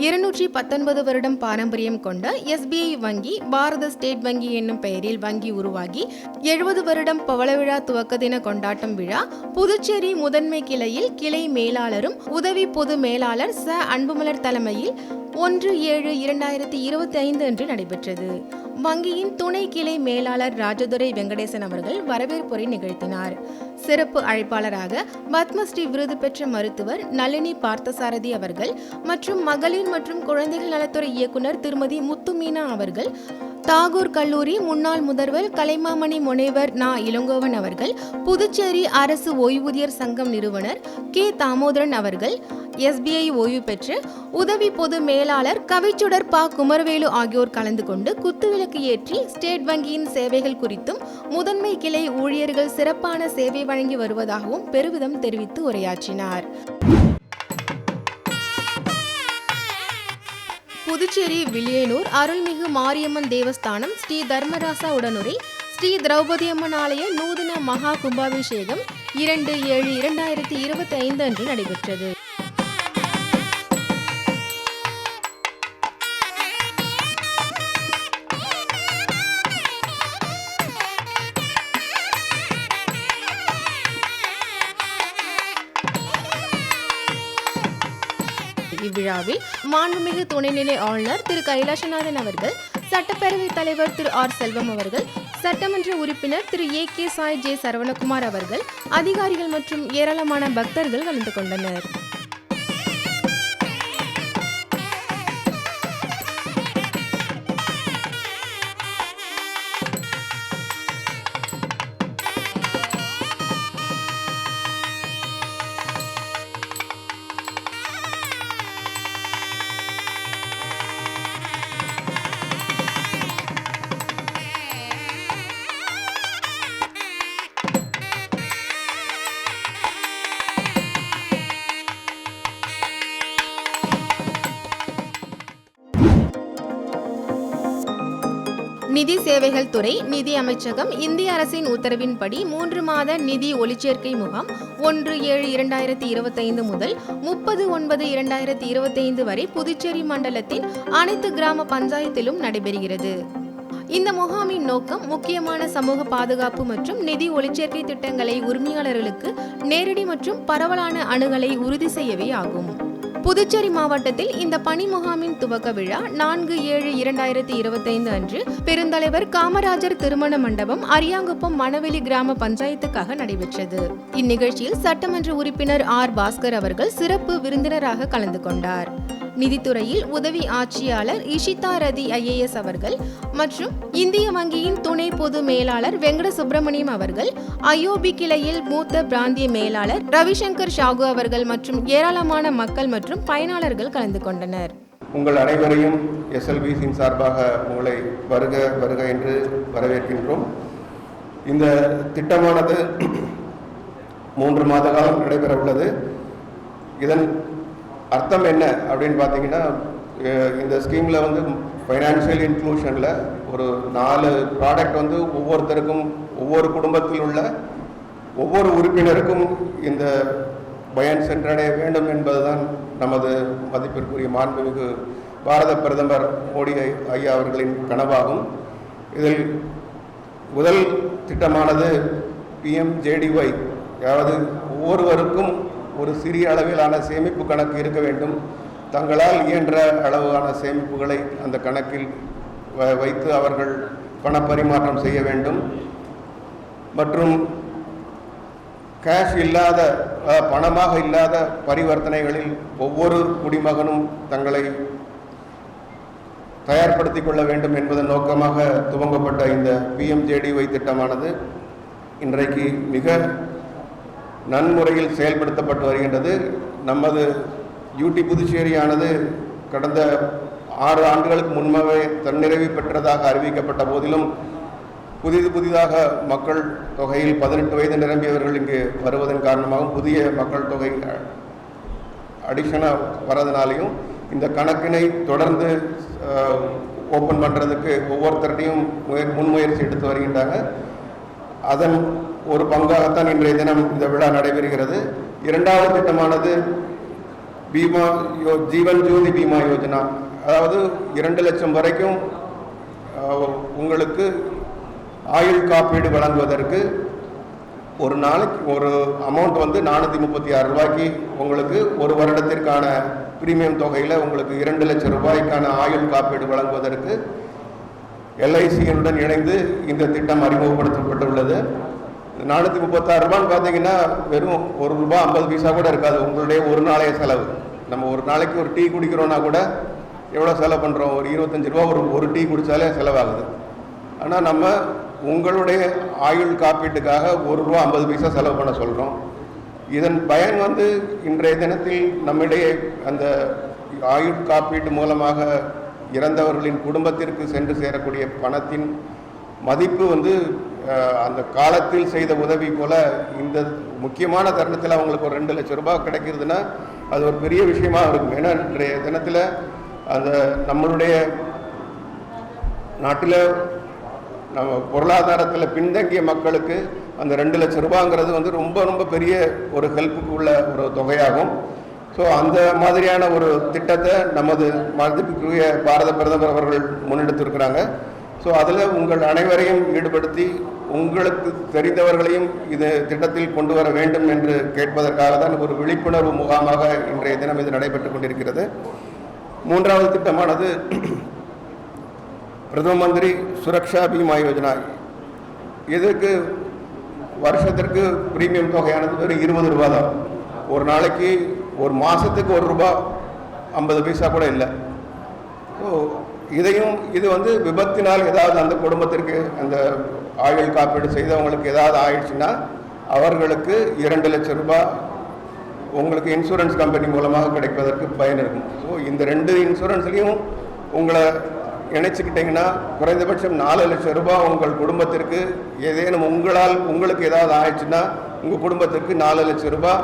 219 வருடம் பாரம்பரியம் கொண்ட SBI வங்கி பாரத ஸ்டேட் வங்கி என்னும் பெயரில் வங்கி உருவாகி 70 வருடம் பவள விழா துவக்க தின கொண்டாட்டம் விழா புதுச்சேரி முதன்மை கிளையில் கிளை மேலாளரும் உதவி பொது மேலாளர் ச அன்புமலர் தலைமையில் 1/7/2025 அன்று நடைபெற்றது. வங்கியின் துணை கிளை மேலாளர் ராஜதுரை வெங்கடேசன் அவர்கள் வரவேற்புரை நிகழ்த்தினார். சிறப்பு அழைப்பாளராக பத்மஸ்ரீ விருது பெற்ற மருத்துவர் நளினி பார்த்தசாரதி அவர்கள் மற்றும் மகளிர் மற்றும் குழந்தைகள் நலத்துறை இயக்குனர் திருமதி முத்துமீனா அவர்கள், தாகூர் கல்லூரி முன்னாள் முதல்வர் கலைமாமணி முனைவர் நா இளங்கோவன் அவர்கள், புதுச்சேரி அரசு ஓய்வூதியர் சங்கம் நிறுவனர் கே தாமோதரன் அவர்கள், SBI ஓய்வு பெற்ற உதவி பொது மேலாளர் கவிச்சுடர் பா குமரவேலு ஆகியோர் கலந்து கொண்டு குத்துவிளக்கு ஏற்றி ஸ்டேட் வங்கியின் சேவைகள் குறித்தும் முதன்மை கிளை ஊழியர்கள் சிறப்பான சேவை வழங்கி வருவதாகவும் பெருமிதம் தெரிவித்து உரையாற்றினார். புதுச்சேரி வில்லியனூர் அருள்மிகு மாரியம்மன் தேவஸ்தானம் ஸ்ரீ தர்மராசா உடனுரை ஸ்ரீ திரௌபதி அம்மன் ஆலய நூதன மகா கும்பாபிஷேகம் 2/7/2025 அன்று நடைபெற்றது. இவ்விழாவில் மாண்புமிகு துணைநிலை ஆளுநர் திரு கைலாசநாதன் அவர்கள், சட்டப்பேரவைத் தலைவர் திரு ஆர் செல்வம் அவர்கள், சட்டமன்ற உறுப்பினர் திரு AK சாய் ஜே சரவணகுமார் அவர்கள், அதிகாரிகள் மற்றும் ஏராளமான பக்தர்கள் கலந்து கொண்டனர். நிதி சேவைகள் துறை, நிதி அமைச்சகம் இந்திய அரசின் உத்தரவின்படி 3 மாத நிதி ஒளிச்சேர்க்கை முகாம் 1/7/2025 முதல் 30/9/2025 வரை புதுச்சேரி மண்டலத்தின் அனைத்து கிராம பஞ்சாயத்திலும் நடைபெறுகிறது. இந்த முகாமின் நோக்கம் முக்கியமான சமூக பாதுகாப்பு மற்றும் நிதி ஒளிச்சேர்க்கை திட்டங்களை உரிமையாளர்களுக்கு நேரடி மற்றும் பரவலான அணுகலை உறுதி செய்யவே ஆகும். புதுச்சேரி மாவட்டத்தில் இந்த பணி முகாமின் துவக்க விழா 4/7/2025 அன்று பெருந்தலைவர் காமராஜர் திருமண மண்டபம் அரியாங்குப்பம் மணவெளி கிராம பஞ்சாயத்துக்காக நடைபெற்றது. இந்நிகழ்ச்சியில் சட்டமன்ற உறுப்பினர் ஆர் பாஸ்கர் அவர்கள் சிறப்பு விருந்தினராக கலந்து கொண்டார். நிதித்துறையில் உதவி ஆட்சியாளர் இஷிதா ரதி IAS அவர்கள் மற்றும் இந்திய வங்கியின் துணை பொது மேலாளர் வெங்கட சுப்பிரமணியம் அவர்கள், IOB கிளையில் மூத்த பிராந்திய மேலாளர் ரவிசங்கர் ஷாகு அவர்கள் மற்றும் ஏராளமான மக்கள் மற்றும் பயனாளர்கள் கலந்து கொண்டனர். உங்கள் அனைவரையும் SLBCயின் சார்பாக உங்களை வருக வருக என்று வரவேற்கின்றோம். இந்த திட்டமானது 3 மாத காலம் நடைபெற உள்ளது. இதன் அர்த்தம் என்ன அப்படின்னு பார்த்தீங்கன்னா, இந்த ஸ்கீமில் வந்து ஃபைனான்சியல் இன்க்ளூஷனில் ஒரு 4 ப்ராடக்ட் வந்து ஒவ்வொருத்தருக்கும் ஒவ்வொரு குடும்பத்தில் உள்ள ஒவ்வொரு உறுப்பினருக்கும் இந்த பயன் சென்றடைய வேண்டும் என்பதுதான் நமது மதிப்பிற்குரிய மாண்புமிகு பாரத பிரதமர் மோடி ஐயா அவர்களின் கனவாகும். இதில் முதல் திட்டமானது PMJDY, அதாவது ஒவ்வொருவருக்கும் ஒரு சிறிய அளவிலான சேமிப்பு கணக்கு இருக்க வேண்டும். தங்களால் இயன்ற அளவான சேமிப்புகளை அந்த கணக்கில் வைத்து அவர்கள் பணப்பரிமாற்றம் செய்ய வேண்டும். மற்றும் கேஷ் இல்லாத, பணமாக இல்லாத பரிவர்த்தனைகளில் ஒவ்வொரு குடிமகனும் தங்களை தயார்படுத்திக் கொள்ள வேண்டும் என்பதன் நோக்கமாக துவங்கப்பட்ட இந்த PMJDY திட்டமானது இன்றைக்கு மிக நன்முறையில் செயல்படுத்தப்பட்டு வருகின்றது. நமது UT புதுச்சேரியானது கடந்த 6 ஆண்டுகளுக்கு முன்பாகவே தன்னிறைவு பெற்றதாக அறிவிக்கப்பட்ட போதிலும் புதிதாக மக்கள் தொகையில் 18 வயது நிரம்பியவர்கள் இங்கு வருவதன் காரணமாகவும் புதிய மக்கள் தொகை அடிஷனாக வரதுனாலையும் இந்த கணக்கினை தொடர்ந்து ஓப்பன் பண்ணுறதுக்கு ஒவ்வொருத்தரையும் முன்முயற்சி எடுத்து வருகின்றாங்க. அதன் ஒரு பங்காகத்தான் இன்றைய தினம் இந்த விழா நடைபெறுகிறது. இரண்டாவது திட்டமானது ஜீவன் ஜோதி பீமா யோஜனா, அதாவது 2 லட்சம் வரைக்கும் உங்களுக்கு ஆயுள் காப்பீடு வழங்குவதற்கு ஒரு நாளைக்கு ஒரு அமௌண்ட் வந்து 436 ரூபாய்க்கு உங்களுக்கு ஒரு வருடத்திற்கான பிரீமியம் தொகையில் உங்களுக்கு 2 லட்சம் ரூபாய்க்கான ஆயுள் காப்பீடு வழங்குவதற்கு LICயுடன் இணைந்து இந்த திட்டம் அறிமுகப்படுத்தப்பட்டுள்ளது. 436 ரூபான்னு பார்த்தீங்கன்னா வெறும் ₹1.50 கூட இருக்காது. உங்களுடைய ஒரு நாளைய செலவு. நம்ம ஒரு நாளைக்கு ஒரு டீ குடிக்கிறோன்னா கூட எவ்வளோ செலவு பண்ணுறோம்? ஒரு 25 ரூபா ஒரு டீ குடித்தாலே செலவாகுது. ஆனால் நம்ம உங்களுடைய ஆயுள் காப்பீட்டுக்காக ₹1.50 செலவு பண்ண சொல்கிறோம். இதன் பயன் வந்து இன்றைய தினத்தில் நம்மிடையே அந்த ஆயுள் காப்பீட்டு மூலமாக இறந்தவர்களின் குடும்பத்திற்கு சென்று சேரக்கூடிய பணத்தின் மதிப்பு வந்து அந்த காலத்தில் செய்த உதவி போல இந்த முக்கியமான தருணத்தில் அவங்களுக்கு ஒரு 2 லட்சம் ரூபாய் கிடைக்கிறதுனா அது ஒரு பெரிய விஷயமா இருக்கும். ஏன்னா இன்றைய தினத்தில் அந்த நம்மளுடைய நாட்டில் நம்ம பொருளாதாரத்தில் பின்தங்கிய மக்களுக்கு அந்த 2 லட்சம் ரூபாங்கிறது வந்து ரொம்ப ரொம்ப பெரிய ஒரு ஹெல்ப்புக்கு உள்ள ஒரு தொகையாகும். ஸோ அந்த மாதிரியான ஒரு திட்டத்தை நமது மதிப்புக்குரிய பாரத பிரதமர் அவர்கள் முன்னெடுத்திருக்கிறாங்க. ஸோ அதில் உங்கள் அனைவரையும் ஈடுபடுத்தி உங்களுக்கு தெரிந்தவர்களையும் இது திட்டத்தில் கொண்டு வர வேண்டும் என்று கேட்பதற்காக தான் ஒரு விழிப்புணர்வு முகாமாக இன்றைய தினம் இது நடைபெற்று கொண்டிருக்கிறது. 3வது திட்டமானது பிரதம மந்திரி சுரக்ஷா பீமா யோஜனா. இதுக்கு வருஷத்திற்கு பிரீமியம் தொகையானது வெறும் 20 ரூபா தான். ஒரு நாளைக்கு ஒரு மாதத்துக்கு ₹1.50 கூட இல்லை. ஸோ இது வந்து விபத்தினால் ஏதாவது அந்த குடும்பத்திற்கு அந்த ஆயுள் காப்பீடு செய்தவங்களுக்கு ஏதாவது ஆயிடுச்சுன்னா அவர்களுக்கு 2 லட்சம் ரூபாய் உங்களுக்கு இன்சூரன்ஸ் கம்பெனி மூலமாக கிடைப்பதற்கு பயன் இருக்கும். ஸோ இந்த 2 இன்சூரன்ஸ்லேயும் உங்களை இணைச்சிக்கிட்டிங்கன்னா குறைந்தபட்சம் 4 லட்சம் ரூபாய் உங்கள் குடும்பத்திற்கு ஏதேனும் உங்களுக்கு ஏதாவது ஆயிடுச்சுன்னா உங்கள் குடும்பத்திற்கு 4 லட்சம் ரூபாய்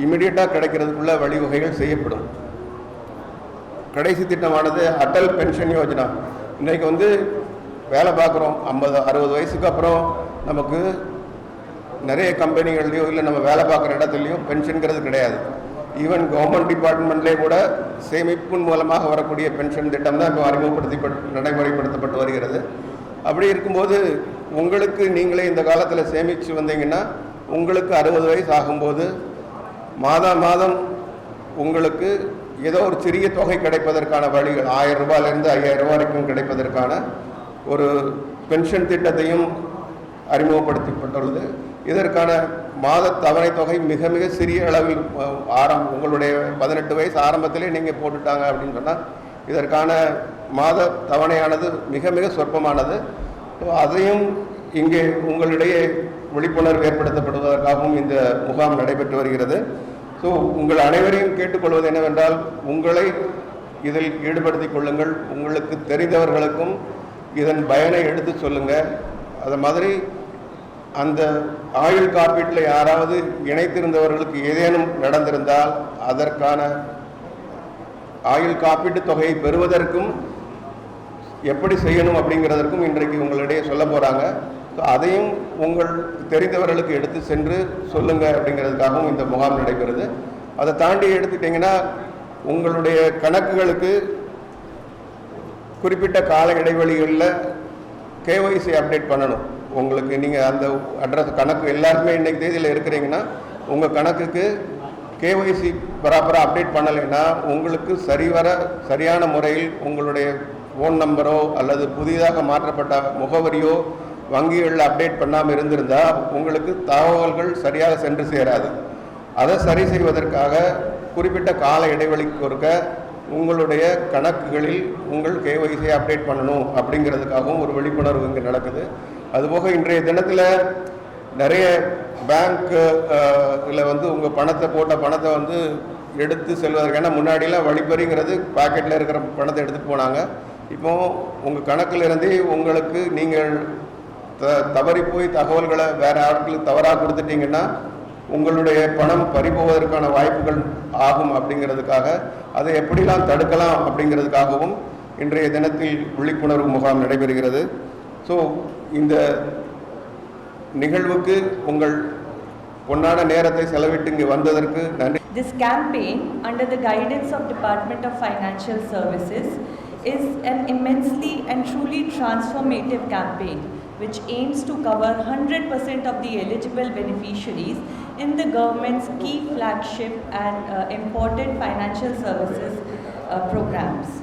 இமிடியட்டாக கிடைக்கிறதுக்குள்ள வழிவகைகள் செய்யப்படும். கடைசி திட்டமானது அட்டல் பென்ஷன் யோஜனா. இன்றைக்கு வந்து வேலை பார்க்குறோம், 50-60 வயசுக்கு அப்புறம் நமக்கு நிறைய கம்பெனிகள்லையோ இல்லை நம்ம வேலை பார்க்குற இடத்துலையோ பென்ஷனுங்கிறது கிடையாது. ஈவன் கவர்மெண்ட் டிபார்ட்மெண்ட்லேயே கூட சேமிப்பின் மூலமாக வரக்கூடிய பென்ஷன் திட்டம் தான் இப்போ நடைமுறைப்படுத்தப்பட்டு வருகிறது. அப்படி இருக்கும்போது உங்களுக்கு நீங்களே இந்த காலத்தில் சேமித்து வந்தீங்கன்னா உங்களுக்கு 60 வயசு ஆகும்போது மாதம் உங்களுக்கு ஏதோ ஒரு சிறிய தொகை கிடைப்பதற்கான வழிகள் 1000 ரூபாயிலிருந்து 5000 ரூபாய் வரைக்கும் கிடைப்பதற்கான ஒரு பென்ஷன் திட்டத்தையும் அறிமுகப்படுத்தப்பட்டுள்ளது. இதற்கான மாத தவணை தொகை மிக மிக சிறிய அளவில் உங்களுடைய 18 வயசு ஆரம்பத்திலே நீங்கள் போட்டுட்டாங்க அப்படின்னு சொன்னால் இதற்கான மாத தவணையானது மிக மிக சொற்பமானது. அதையும் இங்கே உங்களிடையே விழிப்புணர்வு ஏற்படுத்தப்படுவதற்காகவும் இந்த முகாம் நடைபெற்று வருகிறது. ஸோ உங்கள் அனைவரையும் கேட்டுக்கொள்வது என்னவென்றால் உங்களை இதில் ஈடுபடுத்திக் கொள்ளுங்கள். உங்களுக்கு தெரிந்தவர்களுக்கும் இதன் பயனை எடுத்து சொல்லுங்கள். அது மாதிரி அந்த ஆயுள் காப்பீட்டில் யாராவது இணைத்திருந்தவர்களுக்கு ஏதேனும் நடந்திருந்தால் அதற்கான ஆயுள் காப்பீட்டு தொகையை பெறுவதற்கும் எப்படி செய்யணும் அப்படிங்கிறதற்கும் இன்றைக்கு உங்களிடையே சொல்ல போகிறாங்க. ஸோ அதையும் உங்கள் தெரிந்தவர்களுக்கு எடுத்து சென்று சொல்லுங்கள் அப்படிங்கிறதுக்காகவும் இந்த முகாம் நடைபெறுது. அதை தாண்டி எடுத்துட்டிங்கன்னா உங்களுடைய கணக்குகளுக்கு குறிப்பிட்ட கால இடைவெளிகளில் KYC அப்டேட் பண்ணணும். உங்களுக்கு நீங்கள் அந்த அட்ரஸ் கணக்கு எல்லாருமே இன்றைக்கு தேதியில் இருக்கிறீங்கன்னா உங்கள் கணக்குக்கு KYC ப்ராப்பராக அப்டேட் பண்ணலைன்னா உங்களுக்கு சரியான முறையில் உங்களுடைய ஃபோன் நம்பரோ அல்லது புதிதாக மாற்றப்பட்ட முகவரியோ வங்கிகளில் அப்டேட் பண்ணாமல் இருந்திருந்தால் உங்களுக்கு தகவல்கள் சரியாக சென்று சேராது. அதை சரி செய்வதற்காக குறிப்பிட்ட கால இடைவெளிக்கு ஒருக்க உங்களுடைய கணக்குகளில் உங்கள் KYC அப்டேட் பண்ணணும் அப்படிங்கிறதுக்காகவும் ஒரு விழிப்புணர்வு இங்கே நடக்குது. அதுபோக இன்றைய தினத்தில் நிறைய பேங்க்கில் வந்து உங்கள் போட்ட பணத்தை வந்து எடுத்து செல்வதற்கு, ஏன்னா முன்னாடிலாம் வழிப்பறிங்கிறது பாக்கெட்டில் இருக்கிற பணத்தை எடுத்துகிட்டு போனாங்க. இப்போது உங்கள் கணக்கில் இருந்தே உங்களுக்கு நீங்கள் தவறி போய் தகவல்களை வேறு ஆட்களுக்கு தவறாக கொடுத்துட்டிங்கன்னா உங்களுடைய பணம் பறிபோவதற்கான வாய்ப்புகள் ஆகும். அப்படிங்கிறதுக்காக அதை எப்படிலாம் தடுக்கலாம் அப்படிங்கிறதுக்காகவும் இன்றைய தினத்தில் விழிப்புணர்வு முகாம் நடைபெறுகிறது. ஸோ இந்த நிகழ்வுக்கு உங்கள் பொன்னான நேரத்தை செலவிட்டு இங்கே வந்ததற்கு நன்றி. This campaign, under the guidance of Department of Financial Services, is an immensely and truly transformative campaign which aims to cover 100% of the eligible beneficiaries in the government's key flagship and important financial services programs.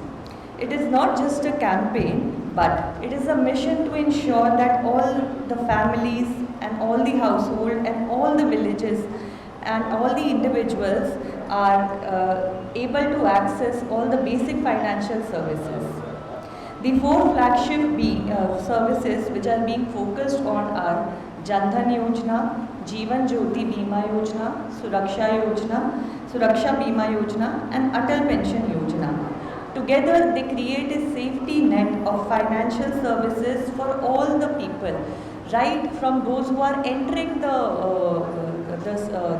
It is not just a campaign, but it is a mission to ensure that all the families and all the household and all the villages and all the individuals are able to access all the basic financial services. The four flagship services which are being focused on are Jan Dhan Yojana, Jeevan Jyoti Bima Yojana, Suraksha Bima Yojana and Atal Pension Yojana. Together they create a safety net of financial services for all the people, right from those who are entering the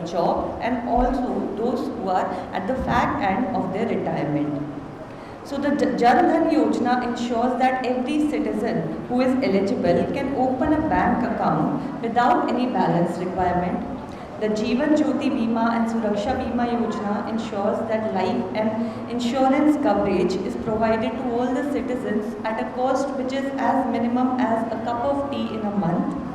job and also those who are at the fag end of their retirement. So the Jan Dhan Yojana ensures that every citizen who is eligible can open a bank account without any balance requirement. The Jeevan Jyoti Bima and Suraksha Bima Yojana ensures that life and insurance coverage is provided to all the citizens at a cost which is as minimum as a cup of tea in a month.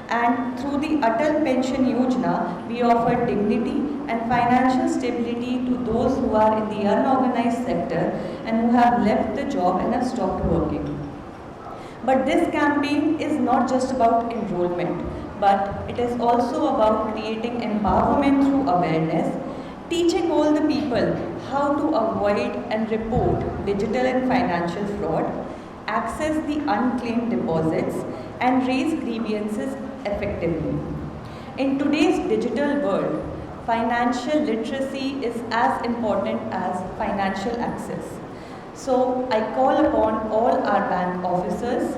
And through the Atal Pension Yojana, we offer dignity and financial stability to those who are in the unorganized sector and who have left the job and have stopped working. But this campaign is not just about enrollment, but it is also about creating empowerment through awareness, teaching all the people how to avoid and report digital and financial fraud, access the unclaimed deposits, and raise grievances effectively. In today's digital world, financial literacy is as important as financial access. So I call upon all our bank officers,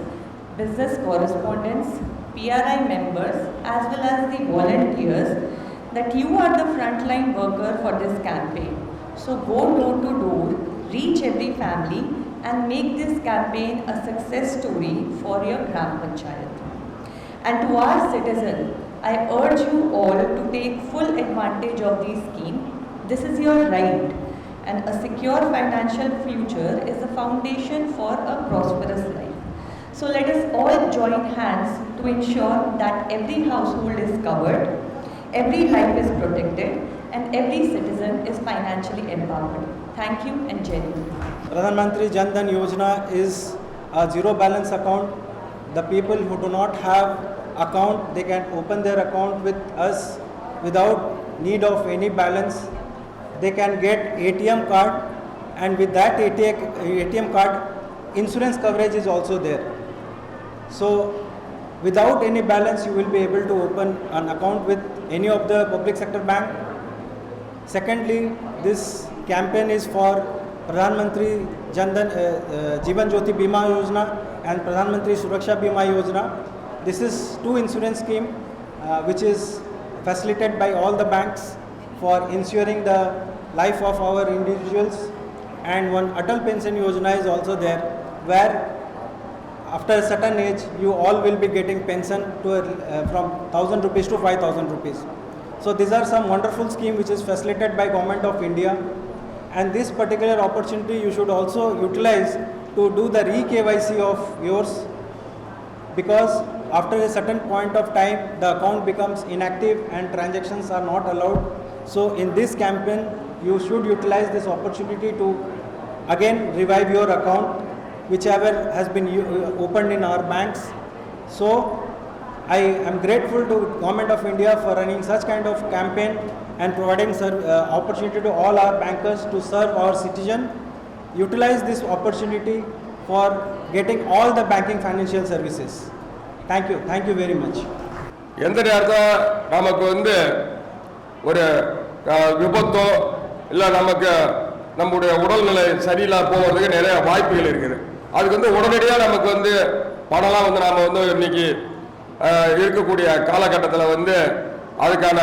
business correspondents, PRI members as well as the volunteers that you are the frontline worker for this campaign. So go door to door, reach every family and make this campaign a success story for your Gram Panchayat. And to our citizens, I urge you all to take full advantage of this scheme. This is your right, and a secure financial future is the foundation for a prosperous life. So let us all join hands to ensure that every household is covered, every life is protected, and every citizen is financially empowered. Thank you and Jai Hind. Pradhan Mantri Jan Dhan Yojana is a zero balance account. The people who do not have account, they can open their account with us without need of any balance. They can get ATM card, and with that ATM card, insurance coverage is also there. So without any balance, you will be able to open an account with any of the public sector bank. Secondly, this campaign is for Pradhan Mantri Jeevan Jyoti Bima Yojana and Pradhan Mantri Suraksha Bima Yojana. This is two insurance scheme which is facilitated by all the banks for ensuring the life of our individuals, and one Atal Pension Yojana is also there, where after a certain age you all will be getting pension from 1,000 rupees to 5,000 rupees. So these are some wonderful scheme which is facilitated by Government of India, and this particular opportunity you should also utilize to do the re-KYC of yours, because after a certain point of time the account becomes inactive and transactions are not allowed. So in this campaign you should utilize this opportunity to again revive your account whichever has been opened in our banks. So I am grateful to Government of India for running such kind of campaign and providing opportunity to all our bankers to serve our citizen. Utilize this opportunity for getting all the banking financial services. Thank you very much. எந்த நேரத்தில் நமக்கு ஒரு விபத்தோ இல்லை நமக்கு நம்முடைய உடல்நிலை சரியில்லாம போகிறதுக்கு நிறைய வாய்ப்புகள் இருக்குது. அதுக்கு உடனடியாக நமக்கு பணம்லாம் நாம் இன்னைக்கு இருக்கக்கூடிய காலகட்டத்தில் அதுக்கான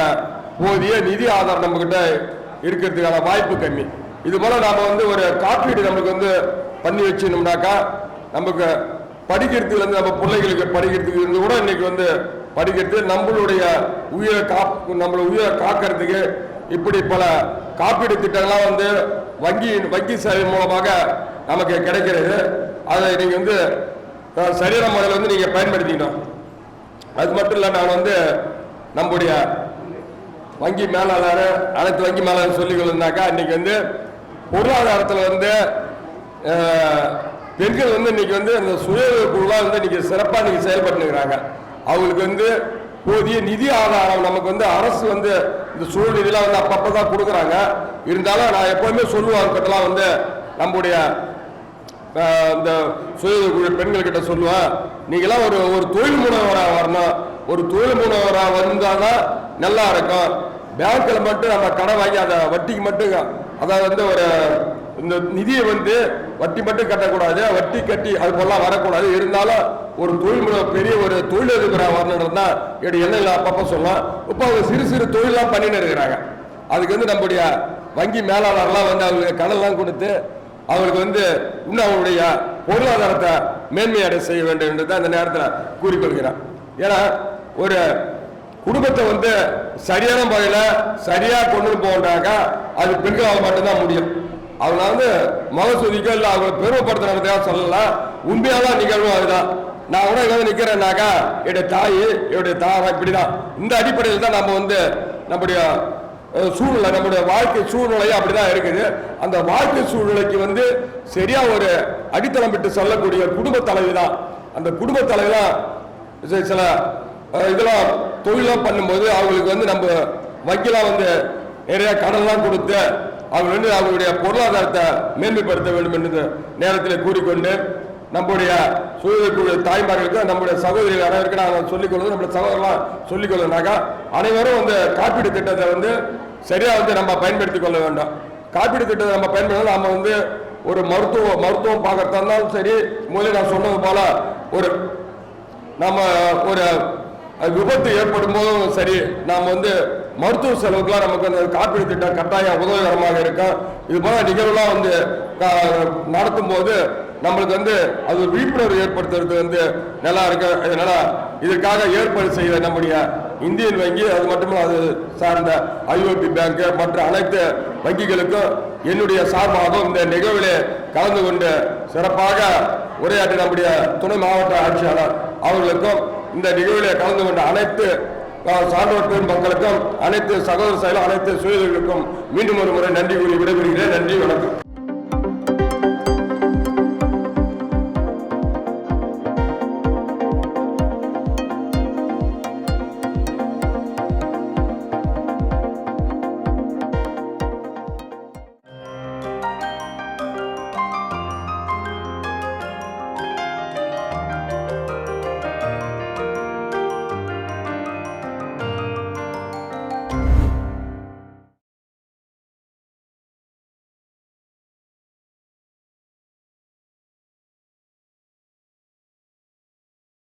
போதிய நிதி ஆதாரம் நம்மக்கிட்ட இருக்கிறதுக்கான வாய்ப்பு கம்மி. இது போல் நாம் ஒரு காப்பீடு நம்மளுக்கு பண்ணி வச்சுனோம்னாக்கா நமக்கு படிக்கிறதுலேருந்து நம்ம பிள்ளைகளுக்கு படிக்கிறதுக்கு இருந்து கூட இன்னைக்கு படிக்கிறது நம்மளுடைய உயிரை காக்கிறதுக்கு இப்படி பல காப்பீடு திட்டங்கள்லாம் வந்து வங்கி சேவை மூலமாக நமக்கு கிடைக்கிறது. அதை நீங்கள் வந்து சரியான முறையில் வந்து நீங்கள் பயன்படுத்திக்கணும். அது மட்டும் இல்லை, நான் வந்து நம்முடைய வங்கி மேலாளர் அனைத்து வங்கி மேலாளர் சொல்லிக்கொள்ளுனாக்கா, இன்னைக்கு வந்து பொருளாதாரத்தில் வந்து பெண்கள் வந்து இன்னைக்கு வந்து அந்த சுய குழுவாக வந்து இன்னைக்கு சிறப்பாக இன்னைக்கு செயல்பட்டுக்கிறாங்க. அவங்களுக்கு வந்து போதிய நிதி ஆதாரம் நமக்கு வந்து அரசு வந்து இந்த சுழல் நிதியெல்லாம் வந்து அப்பப்போ தான் கொடுக்குறாங்க. இருந்தாலும் நான் எப்போவுமே சொல்லுவாங்கலாம் வந்து நம்முடைய இந்த சுய குழு பெண்கள்கிட்ட சொல்லுவேன், நீங்களாம் ஒரு தொழில் முனைவராக வரணும். ஒரு தொழில் முனைவராக வந்தால் தான் நல்லா இருக்கும். பேங்க்கில் மட்டும் நம்ம கடன் வாங்கி அதை வட்டிக்கு மட்டும், அதாவது வந்து ஒரு இந்த நிதியை வந்து வட்டி மட்டும் கட்டக்கூடாது, வட்டி கட்டி அது போலாம் வரக்கூடாது. இருந்தாலும் ஒரு தொழில் முனைவர் பெரிய ஒரு தொழிலதிபராக வரணுன்றது தான் என்னுடைய எண்ணெயில் அப்பப்போ சொல்லலாம். இப்போ அவங்க சிறு சிறு தொழிலாம் பண்ணின்னு இருக்கிறாங்க. அதுக்கு வந்து நம்முடைய வங்கி மேலாளர்லாம் வந்து அவங்களுக்கு கடன்லாம் கொடுத்து அவங்களுக்கு வந்து இன்னும் அவங்களுடைய பொருளாதாரத்தை மேன்மையடை செய்ய வேண்டும் என்று தான் இந்த நேரத்தில் கூறிக்கொள்கிறேன். ஏன்னா ஒரு குடும்பத்தை வந்து சரியான முறையில் சரியாக கொண்டு போகிறாங்க, அது பெண்களால் மட்டும்தான் முடியும். அவங்க வந்து மகசூதிக்கோ இல்லை அவங்களை பெருமைப்படுத்துறதுக்காக சொல்லலாம். உண்மையான நிகழ்வும் அதுதான். நான் கூட எங்கே நிற்கிறேன்னாக்கா என்னுடைய தாய் என்னுடைய தாரா இப்படிதான். இந்த அடிப்படையில் தான் நம்ம வந்து நம்முடைய சூழ்நிலை, நம்முடைய வாழ்க்கை சூழ்நிலையும் அப்படிதான் இருக்குது. அந்த வாழ்க்கை சூழ்நிலைக்கு வந்து சரியா ஒரு அடித்தளம் விட்டு சொல்லக்கூடிய குடும்ப தலைவி தான். அந்த குடும்ப தலைவி தான் சில இதெல்லாம் தொழிலாம் பண்ணும்போது அவங்களுக்கு வந்து நம்ம வங்கிலாம் வந்து நிறைய கடன்லாம் கொடுத்து அவங்க வந்து அவங்களுடைய பொருளாதாரத்தை மேன்மைப்படுத்த வேண்டும் என்று நேரத்தில் கூறிக்கொண்டு நம்முடைய சுய தாய்மார்களுக்கு நம்முடைய சகோதரிகள் அனைவருக்கு நான் சொல்லிக்கொள்வது, நம்முடைய சகோதரலாம் சொல்லிக்கொள்ளுனாக்கா அனைவரும் வந்து காப்பீடு திட்டத்தை வந்து சரியாக வந்து நம்ம பயன்படுத்தி கொள்ள வேண்டும். காப்பீடு திட்டத்தை நம்ம பயன்படுத்த நம்ம வந்து ஒரு மருத்துவம் பார்க்கறதா இருந்தாலும் சரி, முதலில் நான் சொன்னது போல நம்ம ஒரு விபத்து ஏற்படும் போதும் சரி, நாம் வந்து மருத்துவ செலவுக்குலாம் நமக்கு அந்த காப்பீடு திட்டம் கட்டாயம் உதவிகரமாக இருக்கும். இது போல நிகழ்வுலாம் வந்து நடத்தும் போது நம்மளுக்கு வந்து அது விழிப்புணர்வு ஏற்படுத்துறது வந்து நல்லா இருக்கு. அதனால இதற்காக ஏற்பாடு செய்த நம்முடைய இந்தியன் வங்கி, அது மட்டுமல்ல அது சார்ந்த ஐஓபி பேங்க் மற்ற அனைத்து வங்கிகளுக்கும் என்னுடைய சார்பாகவும் இந்த நிகழ்விலே கலந்து கொண்டு சிறப்பாக உரையாற்றி நம்முடைய துணை மாவட்ட ஆட்சியாளர் அவர்களுக்கும் இந்த நிகழ்விலே கலந்து கொண்ட அனைத்து சான்றோர் பெரும் மக்களுக்கும் அனைத்து சகோதர செயலும் அனைத்து சுயர்களுக்கும் மீண்டும் ஒரு முறை நன்றி கூறி விடைபெறுகிறேன். நன்றி, வணக்கம்.